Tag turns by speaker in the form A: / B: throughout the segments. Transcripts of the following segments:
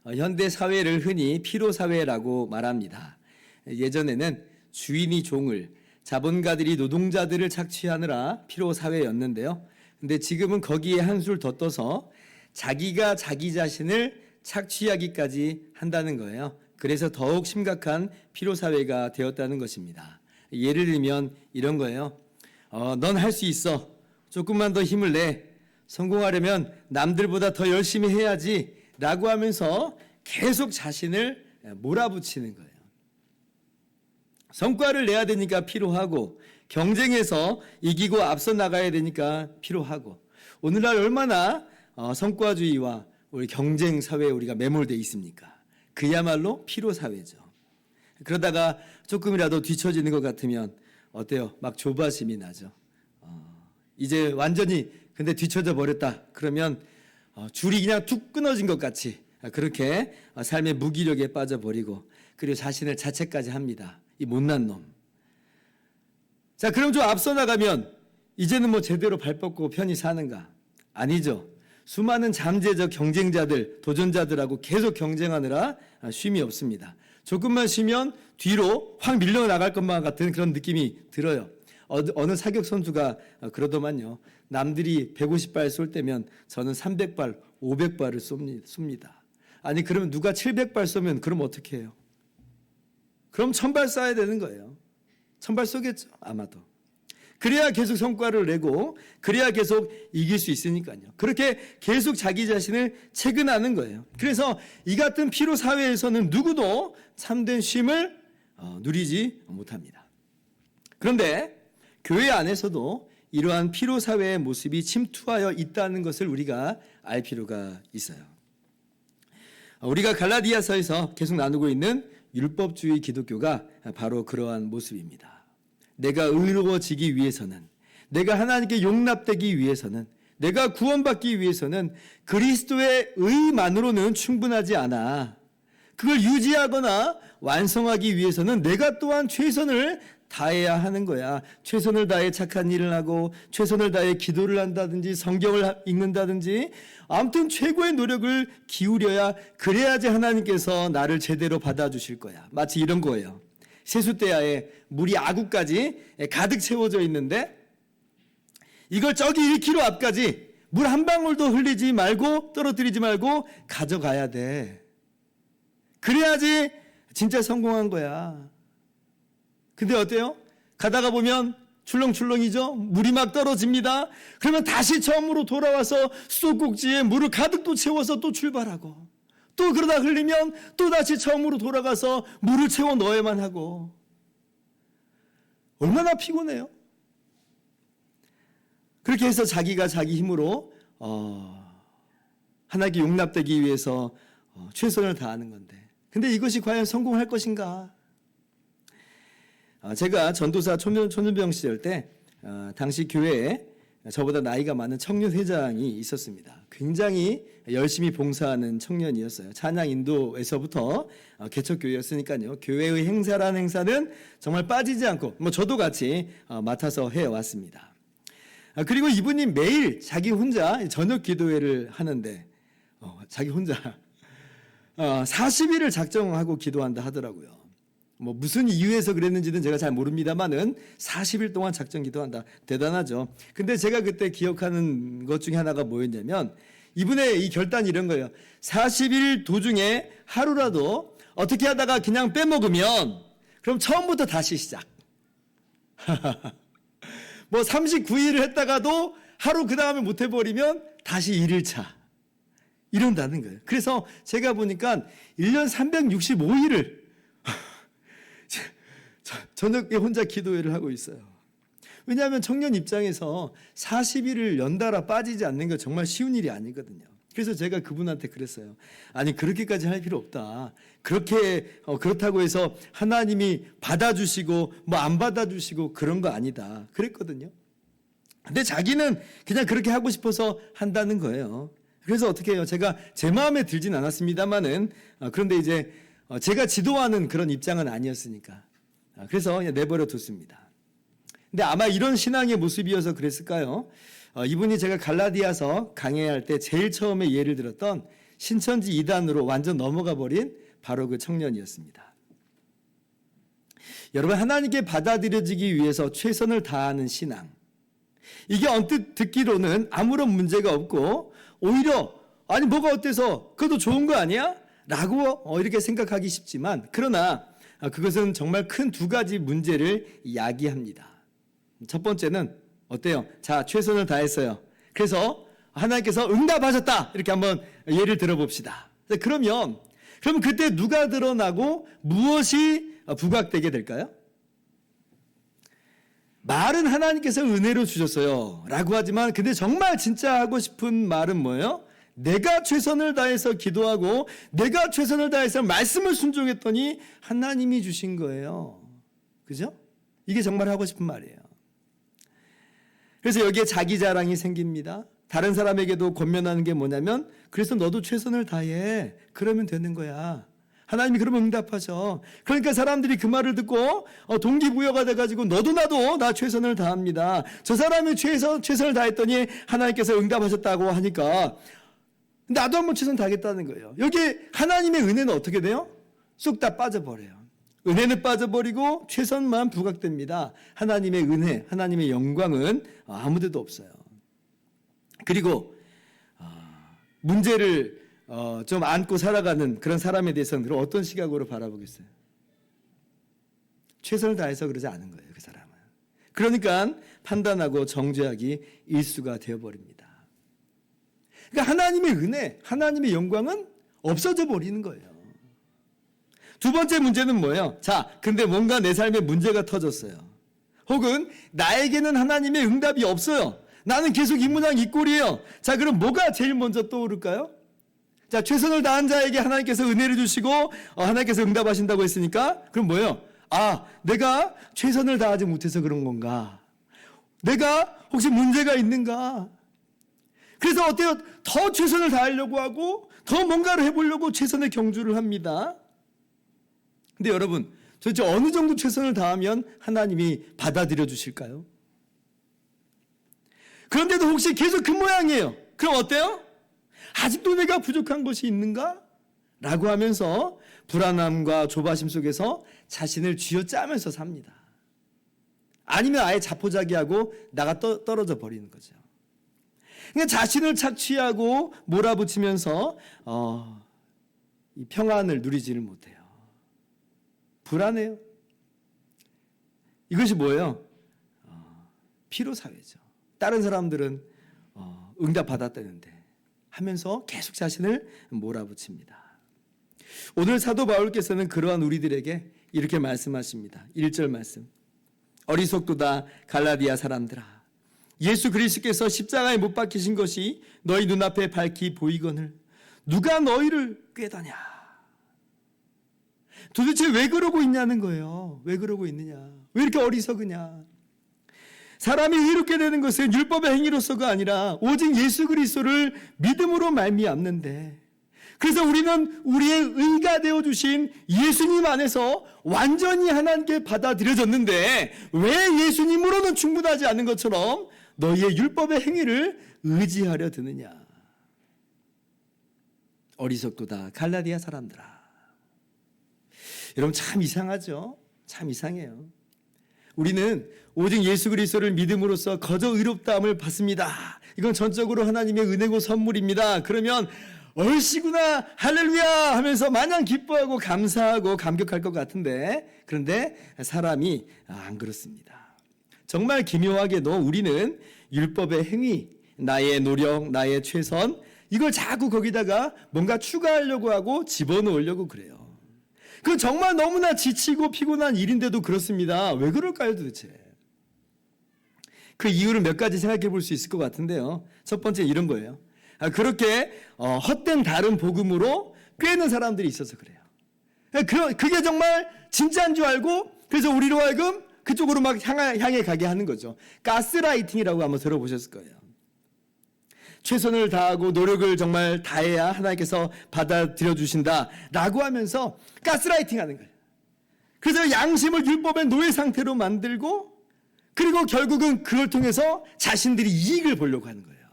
A: 현대 사회를 흔히 피로사회라고 말합니다. 예전에는 주인이 종을, 자본가들이 노동자들을 착취하느라 피로사회였는데요. 근데 지금은 거기에 한술 더 떠서 자기가 자기 자신을 착취하기까지 한다는 거예요. 그래서 더욱 심각한 피로사회가 되었다는 것입니다. 예를 들면 이런 거예요. 넌 할 수 있어. 조금만 더 힘을 내. 성공하려면 남들보다 더 열심히 해야지 라고 하면서 계속 자신을 몰아붙이는 거예요. 성과를 내야 되니까 피로하고, 경쟁에서 이기고 앞서 나가야 되니까 피로하고, 오늘날 얼마나 성과주의와 우리 경쟁 사회에 우리가 매몰되어 있습니까? 그야말로 피로사회죠. 그러다가 조금이라도 뒤처지는 것 같으면 어때요? 막 조바심이 나죠. 이제 완전히 근데 뒤처져 버렸다. 그러면 줄이 그냥 툭 끊어진 것 같이 그렇게 삶의 무기력에 빠져버리고, 그리고 자신을 자책까지 합니다. 이 못난 놈. 자, 그럼 좀 앞서 나가면 이제는 뭐 제대로 발 뻗고 편히 사는가? 아니죠. 수많은 잠재적 경쟁자들, 도전자들하고 계속 경쟁하느라 쉼이 없습니다. 조금만 쉬면 뒤로 확 밀려나갈 것만 같은 그런 느낌이 들어요. 어느 사격 선수가 그러더만요. 남들이 150발 쏠 때면 저는 300발, 500발을 쏩니다. 아니, 그러면 누가 700발 쏘면 그럼 어떻게 해요? 그럼 1000발 쏴야 되는 거예요. 1000발 쏘겠죠, 아마도. 그래야 계속 성과를 내고, 그래야 계속 이길 수 있으니까요. 그렇게 계속 자기 자신을 채근하는 거예요. 그래서 이 같은 피로 사회에서는 누구도 참된 쉼을 누리지 못합니다. 그런데 교회 안에서도 이러한 피로 사회의 모습이 침투하여 있다는 것을 우리가 알 필요가 있어요. 우리가 갈라디아서에서 계속 나누고 있는 율법주의 기독교가 바로 그러한 모습입니다. 내가 의로워지기 위해서는, 내가 하나님께 용납되기 위해서는, 내가 구원받기 위해서는 그리스도의 의만으로는 충분하지 않아. 그걸 유지하거나 완성하기 위해서는 내가 또한 최선을 다해야 하는 거야. 최선을 다해 착한 일을 하고, 최선을 다해 기도를 한다든지 성경을 읽는다든지, 아무튼 최고의 노력을 기울여야, 그래야지 하나님께서 나를 제대로 받아주실 거야. 마치 이런 거예요. 세숫대야에 물이 아구까지 가득 채워져 있는데 이걸 저기 1km 앞까지 물 한 방울도 흘리지 말고, 떨어뜨리지 말고 가져가야 돼. 그래야지 진짜 성공한 거야. 근데 어때요? 가다가 보면 출렁출렁이죠? 물이 막 떨어집니다. 그러면 다시 처음으로 돌아와서 수도꼭지에 물을 가득 또 채워서 또 출발하고, 또 그러다 흘리면 또 다시 처음으로 돌아가서 물을 채워 넣어야만 하고. 얼마나 피곤해요? 그렇게 해서 자기가 자기 힘으로 하나님께 용납되기 위해서 최선을 다하는 건데, 근데 이것이 과연 성공할 것인가? 제가 전도사 초년병 시절 때 당시 교회에 저보다 나이가 많은 청년 회장이 있었습니다. 굉장히 열심히 봉사하는 청년이었어요. 찬양 인도에서부터 개척교회였으니까요. 교회의 행사라는 행사는 정말 빠지지 않고, 저도 같이 맡아서 해왔습니다. 그리고 이분이 매일 자기 혼자 저녁 기도회를 하는데 자기 혼자 40일을 작정하고 기도한다 하더라고요. 무슨 이유에서 그랬는지는 제가 잘 모릅니다만은 40일 동안 작정 기도한다. 대단하죠. 근데 제가 그때 기억하는 것 중에 하나가 뭐였냐면, 이분의 이 결단이 이런 거예요. 40일 도중에 하루라도 어떻게 하다가 그냥 빼먹으면 그럼 처음부터 다시 시작. 39일을 했다가도 하루 그 다음에 못 해버리면 다시 1일차. 이런다는 거예요. 그래서 제가 보니까 1년 365일을 저녁에 혼자 기도회를 하고 있어요. 왜냐하면 청년 입장에서 40일을 연달아 빠지지 않는 건 정말 쉬운 일이 아니거든요. 그래서 제가 그분한테 그랬어요. 아니, 그렇게까지 할 필요 없다. 그렇다고 해서 하나님이 받아주시고 안 받아주시고 그런 거 아니다. 그랬거든요. 근데 자기는 그냥 그렇게 하고 싶어서 한다는 거예요. 그래서 어떻게 해요? 제가 제 마음에 들진 않았습니다만은, 그런데 이제 제가 지도하는 그런 입장은 아니었으니까 그래서 그냥 내버려 뒀습니다. 근데 아마 이런 신앙의 모습이어서 그랬을까요? 이분이 제가 갈라디아서 강해할 때 제일 처음에 예를 들었던 신천지 이단으로 완전 넘어가 버린 바로 그 청년이었습니다. 여러분, 하나님께 받아들여지기 위해서 최선을 다하는 신앙, 이게 언뜻 듣기로는 아무런 문제가 없고 오히려 아니 뭐가 어때서 그것도 좋은 거 아니야? 라고 이렇게 생각하기 쉽지만, 그러나 그것은 정말 큰 두 가지 문제를 야기합니다. 첫 번째는 어때요? 자, 최선을 다했어요. 그래서 하나님께서 응답하셨다. 이렇게 한번 예를 들어봅시다. 그럼 그때 누가 드러나고 무엇이 부각되게 될까요? 말은 하나님께서 은혜로 주셨어요 라고 하지만, 근데 정말 진짜 하고 싶은 말은 뭐예요? 내가 최선을 다해서 기도하고 내가 최선을 다해서 말씀을 순종했더니 하나님이 주신 거예요. 그죠? 이게 정말 하고 싶은 말이에요. 그래서 여기에 자기 자랑이 생깁니다. 다른 사람에게도 권면하는 게 뭐냐면, 그래서 너도 최선을 다해. 그러면 되는 거야. 하나님이 그러면 응답하셔. 그러니까 사람들이 그 말을 듣고 동기부여가 돼가지고 너도 나도 나 최선을 다합니다. 저 사람이 최선을 다했더니 하나님께서 응답하셨다고 하니까 나도 한번 최선 다하겠다는 거예요. 여기 하나님의 은혜는 어떻게 돼요? 쑥 다 빠져버려요. 은혜는 빠져버리고 최선만 부각됩니다. 하나님의 은혜, 하나님의 영광은 아무데도 없어요. 그리고 문제를 좀 안고 살아가는 그런 사람에 대해서는 그럼 어떤 시각으로 바라보겠어요? 최선을 다해서 그러지 않은 거예요, 그 사람은. 그러니까 판단하고 정죄하기 일수가 되어버립니다. 그러니까 하나님의 은혜, 하나님의 영광은 없어져 버리는 거예요. 두 번째 문제는 뭐예요? 자, 근데 뭔가 내 삶에 문제가 터졌어요. 혹은 나에게는 하나님의 응답이 없어요. 나는 계속 이 모양 이 꼴이에요. 자, 그럼 뭐가 제일 먼저 떠오를까요? 자, 최선을 다한 자에게 하나님께서 은혜를 주시고 하나님께서 응답하신다고 했으니까, 그럼 뭐예요? 아, 내가 최선을 다하지 못해서 그런 건가? 내가 혹시 문제가 있는가? 그래서 어때요? 더 최선을 다하려고 하고 더 뭔가를 해보려고 최선의 경주를 합니다. 근데 여러분, 도대체 어느 정도 최선을 다하면 하나님이 받아들여 주실까요? 그런데도 혹시 계속 그 모양이에요. 그럼 어때요? 아직도 내가 부족한 것이 있는가? 라고 하면서 불안함과 조바심 속에서 자신을 쥐어짜면서 삽니다. 아니면 아예 자포자기하고 나가 떨어져 버리는 거죠. 그러니까 자신을 착취하고 몰아붙이면서 이 평안을 누리지를 못해요. 불안해요. 이것이 뭐예요? 피로사회죠. 다른 사람들은 응답받았다는데 하면서 계속 자신을 몰아붙입니다. 오늘 사도 바울께서는 그러한 우리들에게 이렇게 말씀하십니다. 1절 말씀. 어리석도다 갈라디아 사람들아, 예수 그리스도께서 십자가에 못 박히신 것이 너희 눈앞에 밝히 보이거늘 누가 너희를 꾀다냐. 도대체 왜 그러고 있냐는 거예요. 왜 그러고 있느냐. 왜 이렇게 어리석으냐. 사람이 의롭게 되는 것은 율법의 행위로서가 아니라 오직 예수 그리스도를 믿음으로 말미암는데, 그래서 우리는 우리의 의가 되어주신 예수님 안에서 완전히 하나님께 받아들여졌는데 왜 예수님으로는 충분하지 않은 것처럼 너희의 율법의 행위를 의지하려 드느냐. 어리석도다 갈라디아 사람들아. 여러분, 참 이상하죠? 참 이상해요. 우리는 오직 예수 그리스도를 믿음으로써 거저 의롭다함을 받습니다. 이건 전적으로 하나님의 은혜고 선물입니다. 그러면 얼씨구나 할렐루야 하면서 마냥 기뻐하고 감사하고 감격할 것 같은데, 그런데 사람이 안 그렇습니다. 정말 기묘하게도 우리는 율법의 행위, 나의 노력, 나의 최선, 이걸 자꾸 거기다가 뭔가 추가하려고 하고 집어넣으려고 그래요. 그건 정말 너무나 지치고 피곤한 일인데도 그렇습니다. 왜 그럴까요, 도대체? 그 이유를 몇 가지 생각해 볼 수 있을 것 같은데요. 첫 번째 이런 거예요. 그렇게 헛된 다른 복음으로 꿰는 사람들이 있어서 그래요. 그게 정말 진짜인 줄 알고, 그래서 우리로 하여금 그쪽으로 막 향해 가게 하는 거죠. 가스라이팅이라고 한번 들어보셨을 거예요. 최선을 다하고 노력을 정말 다해야 하나님께서 받아들여 주신다라고 하면서 가스라이팅 하는 거예요. 그래서 양심을 율법의 노예 상태로 만들고, 그리고 결국은 그걸 통해서 자신들이 이익을 보려고 하는 거예요.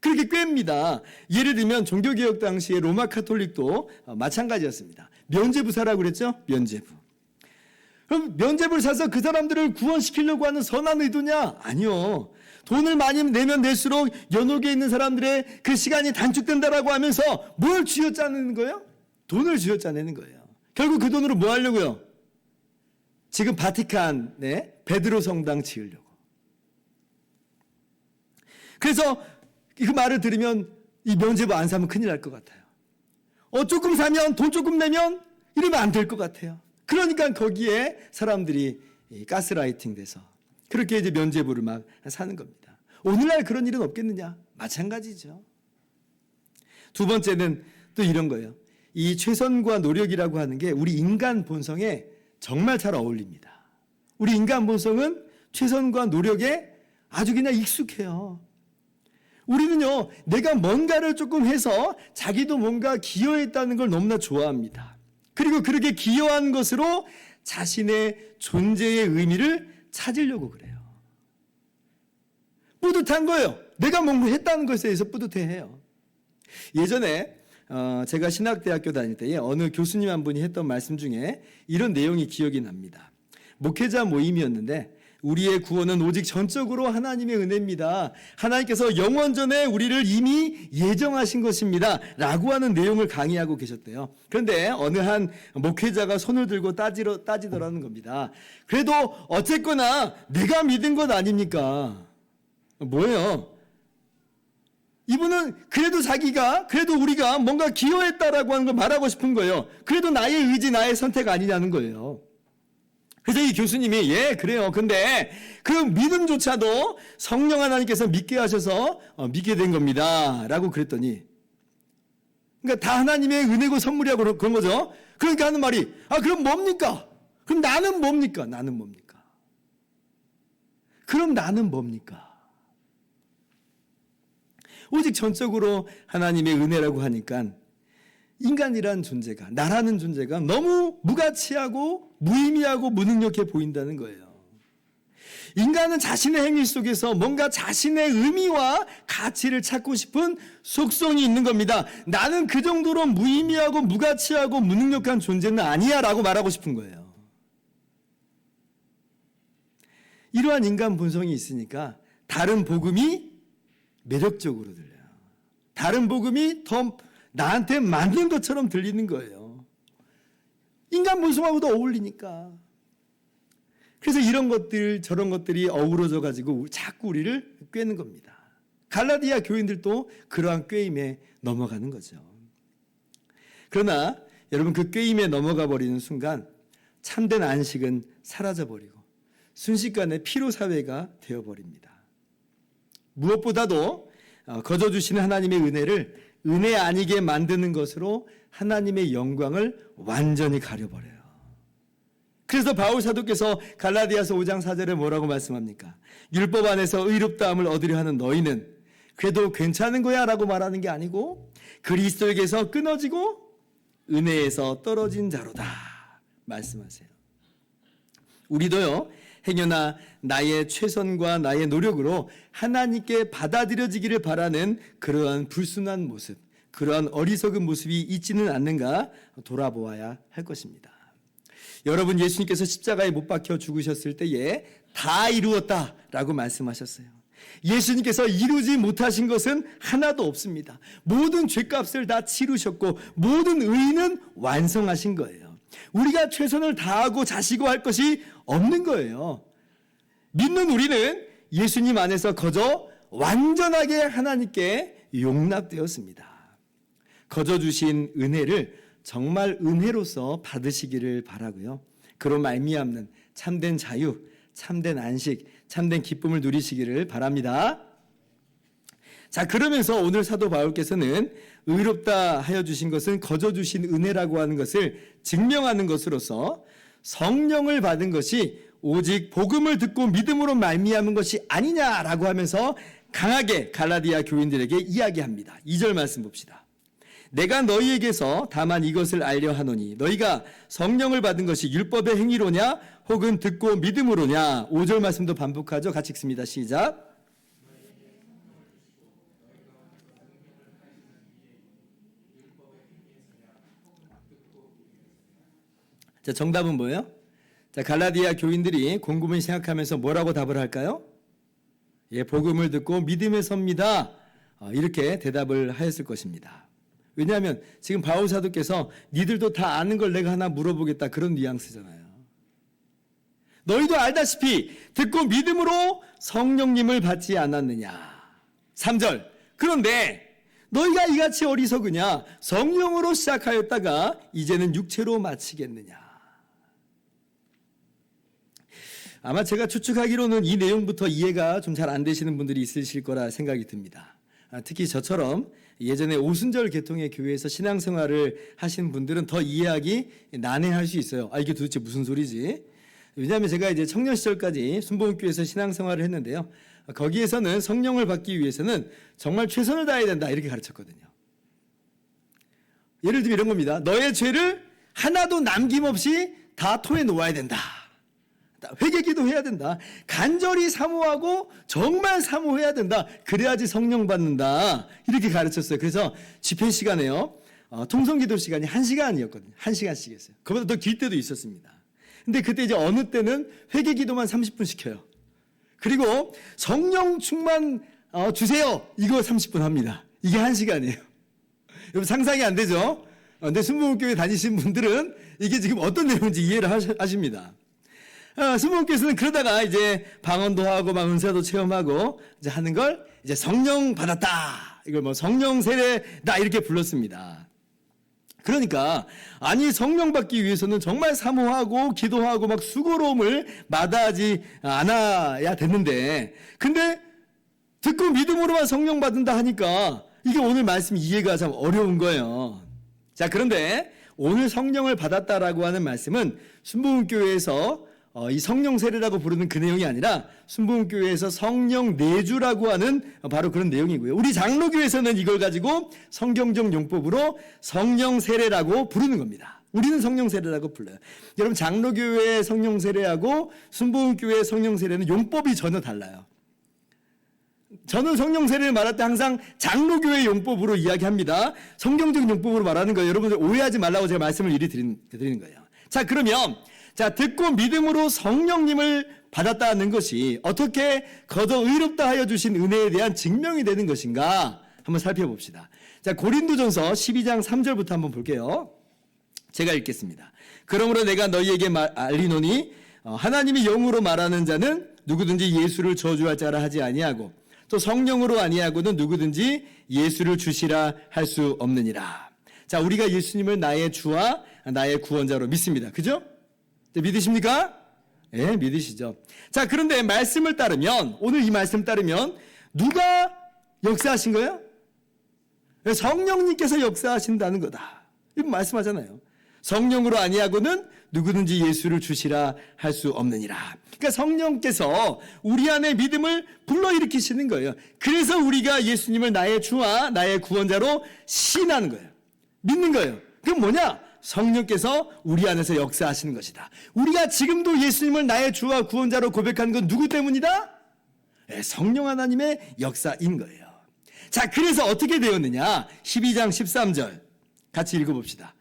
A: 그렇게 꿰입니다. 예를 들면 종교개혁 당시에 로마 카톨릭도 마찬가지였습니다. 면죄부 사라고 그랬죠? 면죄부. 그럼 면죄부를 사서 그 사람들을 구원시키려고 하는 선한 의도냐? 아니요. 돈을 많이 내면 낼수록 연옥에 있는 사람들의 그 시간이 단축된다라고 하면서 뭘 쥐어짜내는 거예요? 돈을 쥐어짜내는 거예요. 결국 그 돈으로 뭐 하려고요? 지금 바티칸에 베드로 성당 지으려고. 그래서 그 말을 들으면 이 면죄부 안 사면 큰일 날 것 같아요. 조금 사면 돈 조금 내면 이러면 안 될 것 같아요. 그러니까 거기에 사람들이 가스라이팅 돼서 그렇게 이제 면죄부를 막 사는 겁니다. 오늘날 그런 일은 없겠느냐? 마찬가지죠. 두 번째는 또 이런 거예요. 이 최선과 노력이라고 하는 게 우리 인간 본성에 정말 잘 어울립니다. 우리 인간 본성은 최선과 노력에 아주 그냥 익숙해요. 우리는요, 내가 뭔가를 조금 해서 자기도 뭔가 기여했다는 걸 너무나 좋아합니다. 그리고 그렇게 기여한 것으로 자신의 존재의 의미를 찾으려고 그래요. 뿌듯한 거예요. 내가 뭔가 했다는 것에 대해서 뿌듯해해요. 예전에 제가 신학대학교 다닐 때에 어느 교수님 한 분이 했던 말씀 중에 이런 내용이 기억이 납니다. 목회자 모임이었는데 우리의 구원은 오직 전적으로 하나님의 은혜입니다. 하나님께서 영원전에 우리를 이미 예정하신 것입니다. 라고 하는 내용을 강의하고 계셨대요. 그런데 어느 한 목회자가 손을 들고 따지더라는 겁니다. 그래도 어쨌거나 내가 믿은 것 아닙니까? 뭐예요? 이분은 그래도 우리가 뭔가 기여했다라고 하는 걸 말하고 싶은 거예요. 그래도 나의 의지, 나의 선택 아니냐는 거예요. 그래서 이 교수님이 그래요. 근데 그 믿음조차도 성령 하나님께서 믿게 하셔서 믿게 된 겁니다. 라고 그랬더니 그러니까 다 하나님의 은혜고 선물이라고 그런 거죠. 그러니까 하는 말이 그럼 뭡니까? 그럼 나는 뭡니까? 그럼 나는 뭡니까? 오직 전적으로 하나님의 은혜라고 하니까 인간이란 존재가, 나라는 존재가 너무 무가치하고 무의미하고 무능력해 보인다는 거예요. 인간은 자신의 행위 속에서 뭔가 자신의 의미와 가치를 찾고 싶은 속성이 있는 겁니다. 나는 그 정도로 무의미하고 무가치하고 무능력한 존재는 아니야 라고 말하고 싶은 거예요. 이러한 인간 본성이 있으니까 다른 복음이 매력적으로 들려요. 다른 복음이 더 나한테 맞는 것처럼 들리는 거예요. 인간 본성하고도 어울리니까. 그래서 이런 것들 저런 것들이 어우러져 가지고 자꾸 우리를 꿰는 겁니다. 갈라디아 교인들도 그러한 꿰임에 넘어가는 거죠. 그러나 여러분 그 꿰임에 넘어가 버리는 순간 참된 안식은 사라져 버리고 순식간에 피로 사회가 되어 버립니다. 무엇보다도 거저 주시는 하나님의 은혜를 은혜 아니게 만드는 것으로 하나님의 영광을 완전히 가려버려요. 그래서 바울 사도께서 갈라디아서 5장 4절에 뭐라고 말씀합니까? 율법 안에서 의롭다함을 얻으려 하는 너희는 그래도 괜찮은 거야 라고 말하는 게 아니고 그리스도에게서 끊어지고 은혜에서 떨어진 자로다 말씀하세요. 우리도요, 행여나 나의 최선과 나의 노력으로 하나님께 받아들여지기를 바라는 그러한 불순한 모습, 그러한 어리석은 모습이 있지는 않는가 돌아보아야 할 것입니다. 여러분, 예수님께서 십자가에 못 박혀 죽으셨을 때에 다 이루었다라고 말씀하셨어요. 예수님께서 이루지 못하신 것은 하나도 없습니다. 모든 죄값을 다 치르셨고 모든 의는 완성하신 거예요. 우리가 최선을 다하고 자시고 할 것이 없는 거예요. 믿는 우리는 예수님 안에서 거저 완전하게 하나님께 용납되었습니다. 거저 주신 은혜를 정말 은혜로서 받으시기를 바라고요. 그로 말미암는 참된 자유, 참된 안식, 참된 기쁨을 누리시기를 바랍니다. 자, 그러면서 오늘 사도 바울께서는 의롭다 하여 주신 것은 거저 주신 은혜라고 하는 것을 증명하는 것으로서 성령을 받은 것이 오직 복음을 듣고 믿음으로 말미암은 것이 아니냐라고 하면서 강하게 갈라디아 교인들에게 이야기합니다. 2절 말씀 봅시다. 내가 너희에게서 다만 이것을 알려 하노니 너희가 성령을 받은 것이 율법의 행위로냐 혹은 듣고 믿음으로냐. 5절 말씀도 반복하죠. 같이 읽습니다. 시작. 자, 정답은 뭐예요? 자, 갈라디아 교인들이 곰곰이 생각하면서 뭐라고 답을 할까요? 예, 복음을 듣고 믿음에 섭니다. 이렇게 대답을 하였을 것입니다. 왜냐하면 지금 바울 사도께서 니들도 다 아는 걸 내가 하나 물어보겠다, 그런 뉘앙스잖아요. 너희도 알다시피 듣고 믿음으로 성령님을 받지 않았느냐. 3절. 그런데 너희가 이같이 어리석으냐. 성령으로 시작하였다가 이제는 육체로 마치겠느냐. 아마 제가 추측하기로는 이 내용부터 이해가 좀 잘 안 되시는 분들이 있으실 거라 생각이 듭니다. 특히 저처럼 예전에 오순절 계통의 교회에서 신앙생활을 하신 분들은 더 이해하기 난해할 수 있어요. 이게 도대체 무슨 소리지? 왜냐하면 제가 이제 청년 시절까지 순복음교회에서 신앙생활을 했는데요. 거기에서는 성령을 받기 위해서는 정말 최선을 다해야 된다, 이렇게 가르쳤거든요. 예를 들면 이런 겁니다. 너의 죄를 하나도 남김없이 다 토해 놓아야 된다. 회개기도 해야 된다. 간절히 사모하고 정말 사모해야 된다. 그래야지 성령 받는다. 이렇게 가르쳤어요. 그래서 집회 시간에요. 통성기도 시간이 1시간이었거든요. 1시간씩 했어요. 그보다 더 길 때도 있었습니다. 근데 그때 이제 어느 때는 회개기도만 30분 시켜요. 그리고 성령 충만 주세요. 이거 30분 합니다. 이게 1시간이에요. 여러분 상상이 안 되죠? 근데 순복음교회 다니신 분들은 이게 지금 어떤 내용인지 이해를 하십니다. 순복음교회에서는 그러다가 이제 방언도 하고 막 은사도 체험하고 이제 하는 걸 이제 성령 받았다. 이걸 뭐 성령 세례다 이렇게 불렀습니다. 그러니까 아니 성령 받기 위해서는 정말 사모하고 기도하고 막 수고로움을 마다하지 않아야 됐는데, 근데 듣고 믿음으로만 성령 받는다 하니까 이게 오늘 말씀 이해가 참 어려운 거예요. 자, 그런데 오늘 성령을 받았다라고 하는 말씀은 순복음교회에서 이 성령 세례라고 부르는 그 내용이 아니라 순복음교회에서 성령 내주라고 하는 바로 그런 내용이고요. 우리 장로교회에서는 이걸 가지고 성경적 용법으로 성령 세례라고 부르는 겁니다. 우리는 성령 세례라고 불러요. 여러분 장로교회의 성령 세례하고 순복음교회의 성령 세례는 용법이 전혀 달라요. 저는 성령 세례를 말할 때 항상 장로교회 용법으로 이야기합니다. 성경적 용법으로 말하는 거예요. 여러분들 오해하지 말라고 제가 말씀을 미리 드리는 거예요. 자, 그러면 듣고 믿음으로 성령님을 받았다는 것이 어떻게 거저 의롭다 하여 주신 은혜에 대한 증명이 되는 것인가 한번 살펴봅시다. 자, 고린도전서 12장 3절부터 한번 볼게요. 제가 읽겠습니다. 그러므로 내가 너희에게 알리노니 하나님이 영으로 말하는 자는 누구든지 예수를 저주할 자라 하지 아니하고 또 성령으로 아니하고는 누구든지 예수를 주시라 할 수 없느니라. 자, 우리가 예수님을 나의 주와 나의 구원자로 믿습니다. 그죠? 믿으십니까? 예, 믿으시죠. 자, 그런데 말씀을 따르면, 오늘 이 말씀 따르면 누가 역사하신 거예요? 성령님께서 역사하신다는 거다. 이거 말씀하잖아요. 성령으로 아니하고는 누구든지 예수를 주시라 할 수 없느니라. 그러니까 성령께서 우리 안에 믿음을 불러일으키시는 거예요. 그래서 우리가 예수님을 나의 주와 나의 구원자로 신하는 거예요. 믿는 거예요. 그럼 뭐냐? 성령께서 우리 안에서 역사하시는 것이다. 우리가 지금도 예수님을 나의 주와 구원자로 고백하는 건 누구 때문이다? 성령 하나님의 역사인 거예요. 자, 그래서 어떻게 되었느냐? 12장 13절 같이 읽어봅시다.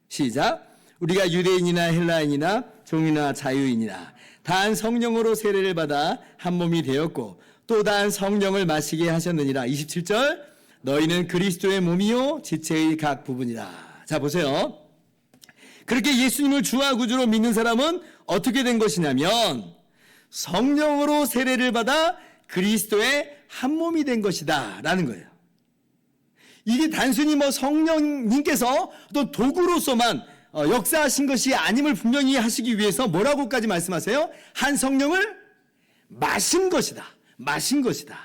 A: 시작. 우리가 유대인이나 헬라인이나 종이나 자유인이나 단 성령으로 세례를 받아 한 몸이 되었고 또 단 성령을 마시게 하셨느니라. 27절. 너희는 그리스도의 몸이요 지체의 각 부분이라. 자, 보세요. 그렇게 예수님을 주와 구주로 믿는 사람은 어떻게 된 것이냐면 성령으로 세례를 받아 그리스도의 한 몸이 된 것이다 라는 거예요. 이게 단순히 성령님께서 또 도구로서만 역사하신 것이 아님을 분명히 하시기 위해서 뭐라고까지 말씀하세요? 한 성령을 마신 것이다. 마신 것이다.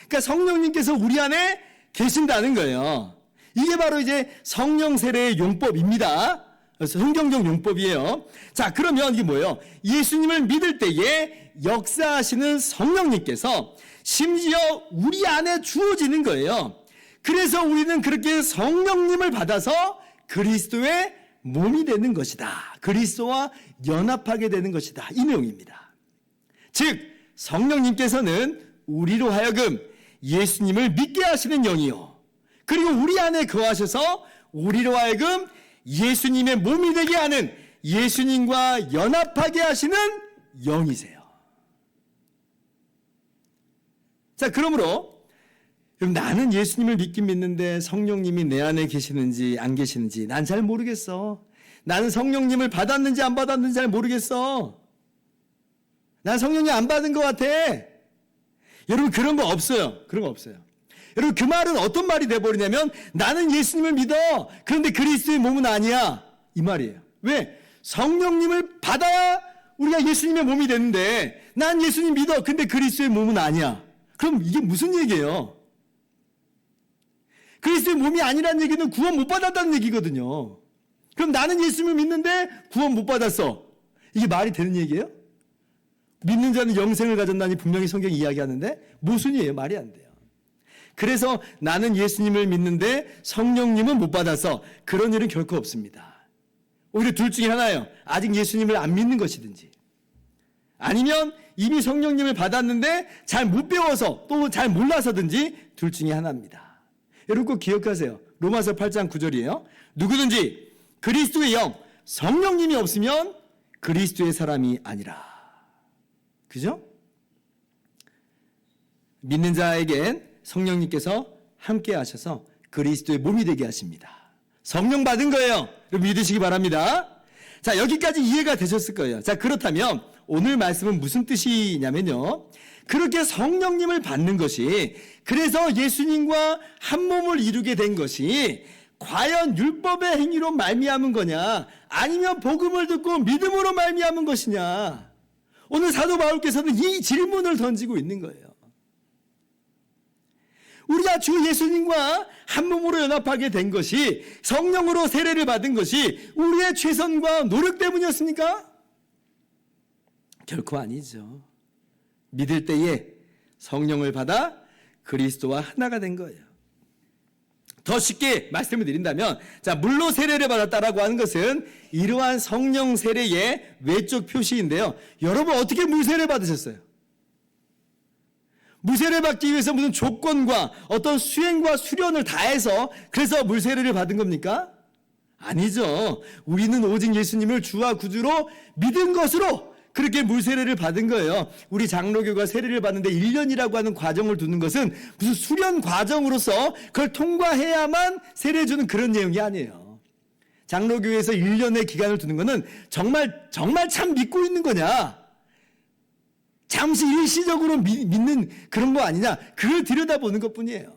A: 그러니까 성령님께서 우리 안에 계신다는 거예요. 이게 바로 이제 성령 세례의 용법입니다. 성경적 용법이에요. 자, 그러면 이게 뭐예요? 예수님을 믿을 때에 역사하시는 성령님께서 심지어 우리 안에 주어지는 거예요. 그래서 우리는 그렇게 성령님을 받아서 그리스도의 몸이 되는 것이다. 그리스도와 연합하게 되는 것이다. 이 내용입니다. 즉 성령님께서는 우리로 하여금 예수님을 믿게 하시는 영이요, 그리고 우리 안에 거하셔서 우리로 하여금 예수님의 몸이 되게 하는 예수님과 연합하게 하시는 영이세요. 자, 그러므로 나는 예수님을 믿긴 믿는데 성령님이 내 안에 계시는지 안 계시는지 난 잘 모르겠어. 나는 성령님을 받았는지 안 받았는지 잘 모르겠어. 난 성령님 안 받은 것 같아. 여러분, 그런 거 없어요. 그런 거 없어요. 여러분, 그 말은 어떤 말이 돼버리냐면 나는 예수님을 믿어. 그런데 그리스도의 몸은 아니야. 이 말이에요. 왜? 성령님을 받아야 우리가 예수님의 몸이 되는데 난 예수님 믿어. 근데 그리스도의 몸은 아니야. 그럼 이게 무슨 얘기예요? 그리스도의 몸이 아니라는 얘기는 구원 못 받았다는 얘기거든요. 그럼 나는 예수님을 믿는데 구원 못 받았어. 이게 말이 되는 얘기예요? 믿는 자는 영생을 가졌나니 분명히 성경이 이야기하는데 모순이에요. 말이 안 돼요. 그래서 나는 예수님을 믿는데 성령님은 못 받아서 그런 일은 결코 없습니다. 오히려 둘 중에 하나예요. 아직 예수님을 안 믿는 것이든지 아니면 이미 성령님을 받았는데 잘 못 배워서 또 잘 몰라서든지 둘 중에 하나입니다. 여러분 꼭 기억하세요. 로마서 8장 9절이에요. 누구든지 그리스도의 영, 성령님이 없으면 그리스도의 사람이 아니라. 그죠? 믿는 자에겐 성령님께서 함께 하셔서 그리스도의 몸이 되게 하십니다. 성령 받은 거예요. 믿으시기 바랍니다. 자, 여기까지 이해가 되셨을 거예요. 자, 그렇다면 오늘 말씀은 무슨 뜻이냐면요. 그렇게 성령님을 받는 것이, 그래서 예수님과 한 몸을 이루게 된 것이 과연 율법의 행위로 말미암은 거냐, 아니면 복음을 듣고 믿음으로 말미암은 것이냐. 오늘 사도 바울께서는 이 질문을 던지고 있는 거예요. 우리가 주 예수님과 한 몸으로 연합하게 된 것이, 성령으로 세례를 받은 것이 우리의 최선과 노력 때문이었습니까? 결코 아니죠. 믿을 때에 성령을 받아 그리스도와 하나가 된 거예요. 더 쉽게 말씀을 드린다면, 자, 물로 세례를 받았다라고 하는 것은 이러한 성령 세례의 외적 표시인데요. 여러분 어떻게 물세례 받으셨어요? 물세례 받기 위해서 무슨 조건과 어떤 수행과 수련을 다해서 그래서 물세례를 받은 겁니까? 아니죠. 우리는 오직 예수님을 주와 구주로 믿은 것으로 그렇게 물세례를 받은 거예요. 우리 장로교가 세례를 받는데 1년이라고 하는 과정을 두는 것은 무슨 수련 과정으로서 그걸 통과해야만 세례 주는 그런 내용이 아니에요. 장로교에서 1년의 기간을 두는 것은 정말 참 믿고 있는 거냐, 잠시 일시적으로 믿는 그런 거 아니냐, 그걸 들여다보는 것뿐이에요.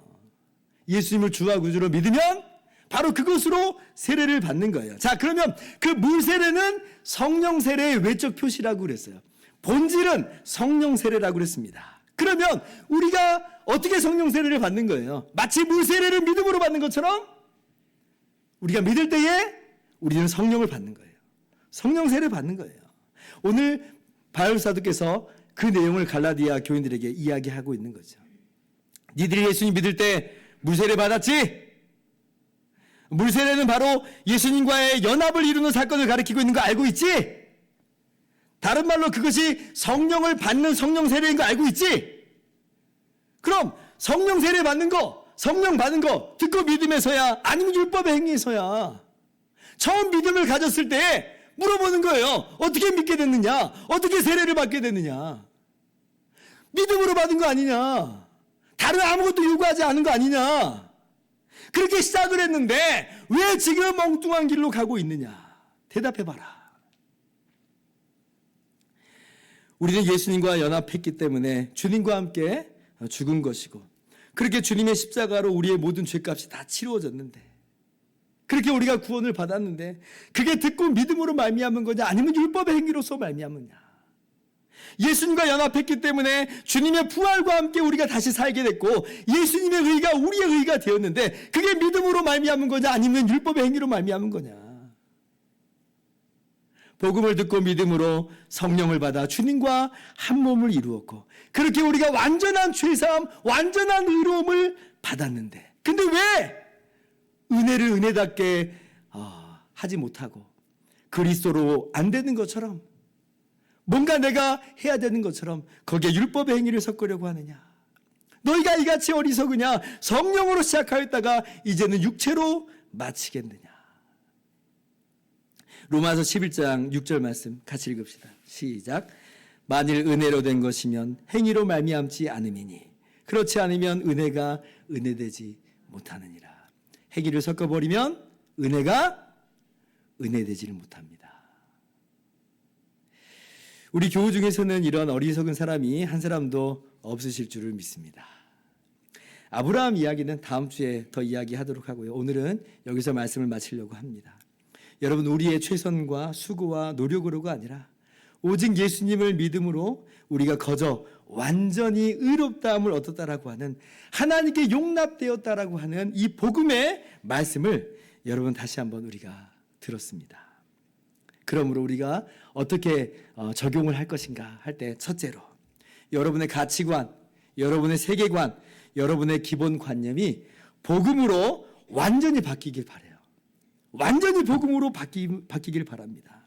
A: 예수님을 주와 구주로 믿으면 바로 그것으로 세례를 받는 거예요. 자, 그러면 그 물세례는 성령 세례의 외적 표시라고 그랬어요. 본질은 성령 세례라고 그랬습니다. 그러면 우리가 어떻게 성령 세례를 받는 거예요? 마치 물세례를 믿음으로 받는 것처럼 우리가 믿을 때에 우리는 성령을 받는 거예요. 성령 세례를 받는 거예요. 오늘 바울 사도께서 그 내용을 갈라디아 교인들에게 이야기하고 있는 거죠. 니들이 예수님 믿을 때 물세례 받았지? 물세례는 바로 예수님과의 연합을 이루는 사건을 가리키고 있는 거 알고 있지? 다른 말로 그것이 성령을 받는 성령 세례인 거 알고 있지? 그럼 성령 세례 받는 거, 성령 받는 거 듣고 믿음에서야, 아니면 율법의 행위에서야. 처음 믿음을 가졌을 때 물어보는 거예요. 어떻게 믿게 됐느냐? 어떻게 세례를 받게 됐느냐? 믿음으로 받은 거 아니냐? 다른 아무것도 요구하지 않은 거 아니냐? 그렇게 시작을 했는데 왜 지금 엉뚱한 길로 가고 있느냐? 대답해봐라. 우리는 예수님과 연합했기 때문에 주님과 함께 죽은 것이고, 그렇게 주님의 십자가로 우리의 모든 죄값이 다 치루어졌는데, 그렇게 우리가 구원을 받았는데 그게 듣고 믿음으로 말미암은 거냐, 아니면 율법의 행위로서 말미암느냐? 예수님과 연합했기 때문에 주님의 부활과 함께 우리가 다시 살게 됐고, 예수님의 의가 우리의 의가 되었는데 그게 믿음으로 말미암은 거냐, 아니면 율법의 행위로 말미암은 거냐? 복음을 듣고 믿음으로 성령을 받아 주님과 한 몸을 이루었고, 그렇게 우리가 완전한 죄사함, 완전한 의로움을 받았는데, 근데 왜 은혜를 은혜답게 하지 못하고 그리스도로 안 되는 것처럼, 뭔가 내가 해야 되는 것처럼 거기에 율법의 행위를 섞으려고 하느냐? 너희가 이같이 어리석으냐? 성령으로 시작하였다가 이제는 육체로 마치겠느냐? 로마서 11장 6절 말씀 같이 읽읍시다. 시작. 만일 은혜로 된 것이면 행위로 말미암지 않음이니 그렇지 않으면 은혜가 은혜되지 못하느니라. 행위를 섞어버리면 은혜가 은혜되지를 못합니다. 우리 교우 중에서는 이런 어리석은 사람이 한 사람도 없으실 줄을 믿습니다. 아브라함 이야기는 다음 주에 더 이야기하도록 하고요. 오늘은 여기서 말씀을 마치려고 합니다. 여러분, 우리의 최선과 수고와 노력으로가 아니라 오직 예수님을 믿음으로 우리가 거저 완전히 의롭다함을 얻었다라고 하는, 하나님께 용납되었다라고 하는 이 복음의 말씀을 여러분 다시 한번 우리가 들었습니다. 그러므로 우리가 어떻게 적용을 할 것인가 할 때, 첫째로 여러분의 가치관, 여러분의 세계관, 여러분의 기본관념이 복음으로 완전히 바뀌길 바라요. 완전히 복음으로 바뀌길 바랍니다.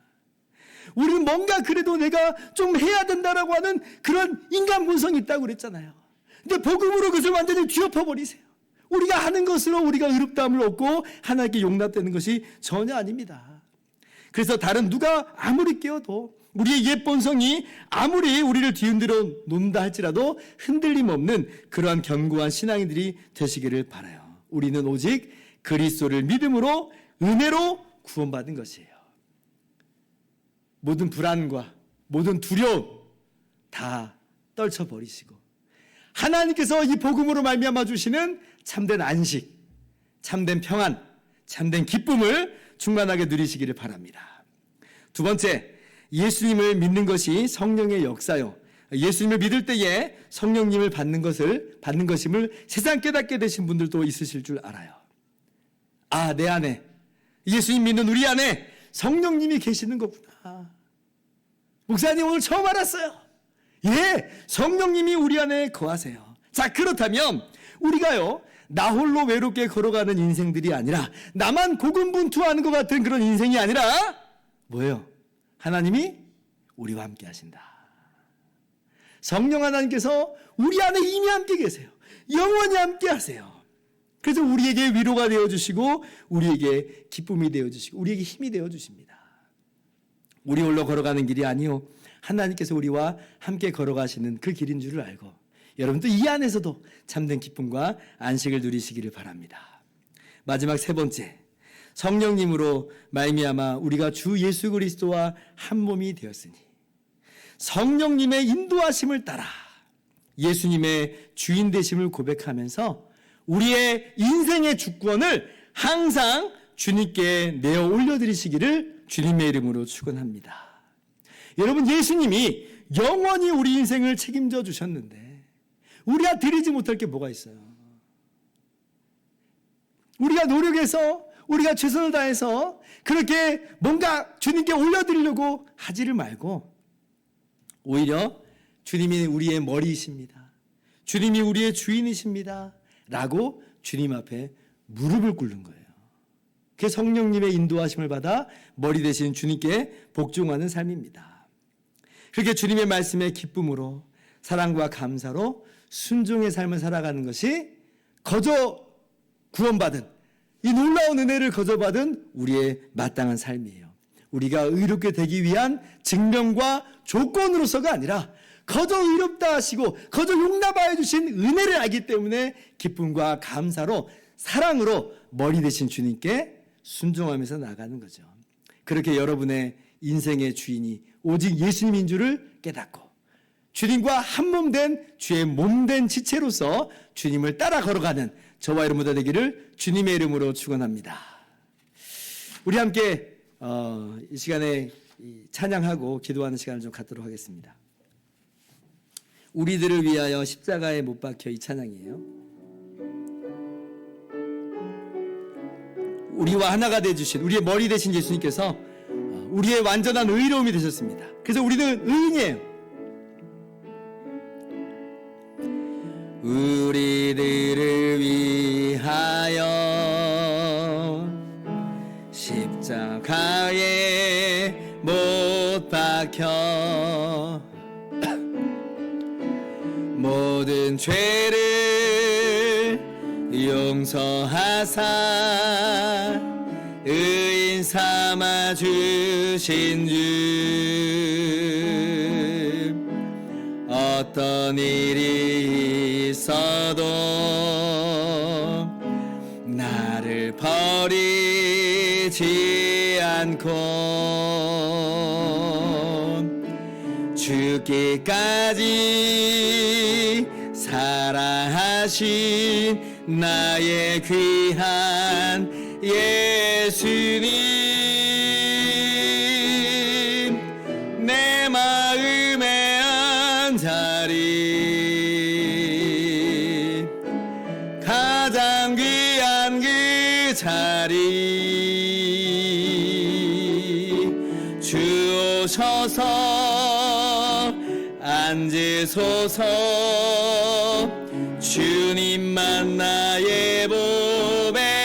A: 우리는 뭔가 그래도 내가 좀 해야 된다라고 하는 그런 인간 본성이 있다고 그랬잖아요. 근데 복음으로 그것을 완전히 뒤엎어버리세요. 우리가 하는 것으로 우리가 의롭다함을 얻고 하나님께 용납되는 것이 전혀 아닙니다. 그래서 다른 누가 아무리 깨어도, 우리의 옛 본성이 아무리 우리를 뒤흔들어 놓는다 할지라도 흔들림 없는 그러한 견고한 신앙인들이 되시기를 바라요. 우리는 오직 그리스도를 믿음으로 은혜로 구원받은 것이에요. 모든 불안과 모든 두려움 다 떨쳐버리시고 하나님께서 이 복음으로 말미암아 주시는 참된 안식, 참된 평안, 참된 기쁨을 충만하게 누리시기를 바랍니다. 두 번째, 예수님을 믿는 것이 성령의 역사요. 예수님을 믿을 때에 성령님을 받는 것임을 세상 깨닫게 되신 분들도 있으실 줄 알아요. 아, 내 안에, 예수님 믿는 우리 안에 성령님이 계시는 거구나. 목사님, 오늘 처음 알았어요. 예, 성령님이 우리 안에 거하세요. 자, 그렇다면 우리가요, 나 홀로 외롭게 걸어가는 인생들이 아니라, 나만 고군분투하는 것 같은 그런 인생이 아니라 뭐예요? 하나님이 우리와 함께 하신다. 성령 하나님께서 우리 안에 이미 함께 계세요. 영원히 함께 하세요. 그래서 우리에게 위로가 되어주시고, 우리에게 기쁨이 되어주시고, 우리에게 힘이 되어주십니다. 우리 홀로 걸어가는 길이 아니요, 하나님께서 우리와 함께 걸어가시는 그 길인 줄을 알고, 여러분도 이 안에서도 참된 기쁨과 안식을 누리시기를 바랍니다. 마지막 세 번째, 성령님으로 말미암아 우리가 주 예수 그리스도와 한 몸이 되었으니 성령님의 인도하심을 따라 예수님의 주인 되심을 고백하면서 우리의 인생의 주권을 항상 주님께 내어 올려드리시기를 주님의 이름으로 축원합니다. 여러분, 예수님이 영원히 우리 인생을 책임져 주셨는데 우리가 드리지 못할 게 뭐가 있어요? 우리가 노력해서, 우리가 최선을 다해서 그렇게 뭔가 주님께 올려드리려고 하지를 말고, 오히려 주님이 우리의 머리이십니다, 주님이 우리의 주인이십니다 라고 주님 앞에 무릎을 꿇는 거예요. 그 성령님의 인도하심을 받아 머리 대신 주님께 복종하는 삶입니다. 그렇게 주님의 말씀에 기쁨으로, 사랑과 감사로 순종의 삶을 살아가는 것이 거저 구원받은, 이 놀라운 은혜를 거저받은 우리의 마땅한 삶이에요. 우리가 의롭게 되기 위한 증명과 조건으로서가 아니라 거저 의롭다 하시고 거저 용납하여 주신 은혜를 알기 때문에 기쁨과 감사로, 사랑으로 머리 대신 주님께 순종하면서 나가는 거죠. 그렇게 여러분의 인생의 주인이 오직 예수님인 줄을 깨닫고 주님과 한 몸 된 주의 몸된 지체로서 주님을 따라 걸어가는 저와 여러분 모두 되기를 주님의 이름으로 축원합니다. 우리 함께 이 시간에 찬양하고 기도하는 시간을 좀 갖도록 하겠습니다. 우리들을 위하여 십자가에 못 박혀, 이 찬양이에요. 우리와 하나가 되어주신, 우리의 머리 되신 예수님께서 우리의 완전한 의로움이 되셨습니다. 그래서 우리는 의인이에요. 우리들을 위하여 십자가에 못 박혀 모든 죄를 용서하사 의인 삼아 주신 주 어떤 일이 있어도 나를 버리지 않고 죽기까지 사랑하신 나의 귀한 예수님 내 마음에 한 자리 가장 귀한 그 자리 주 오셔서 앉으소서 주님만 나의 보배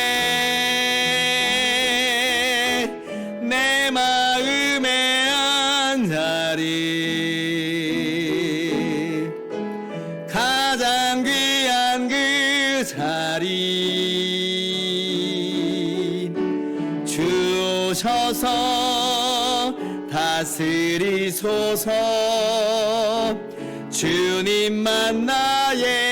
A: 내 마음에 한 자리 가장 귀한 그 자리 주 오셔서 다스리소서 주님만 나의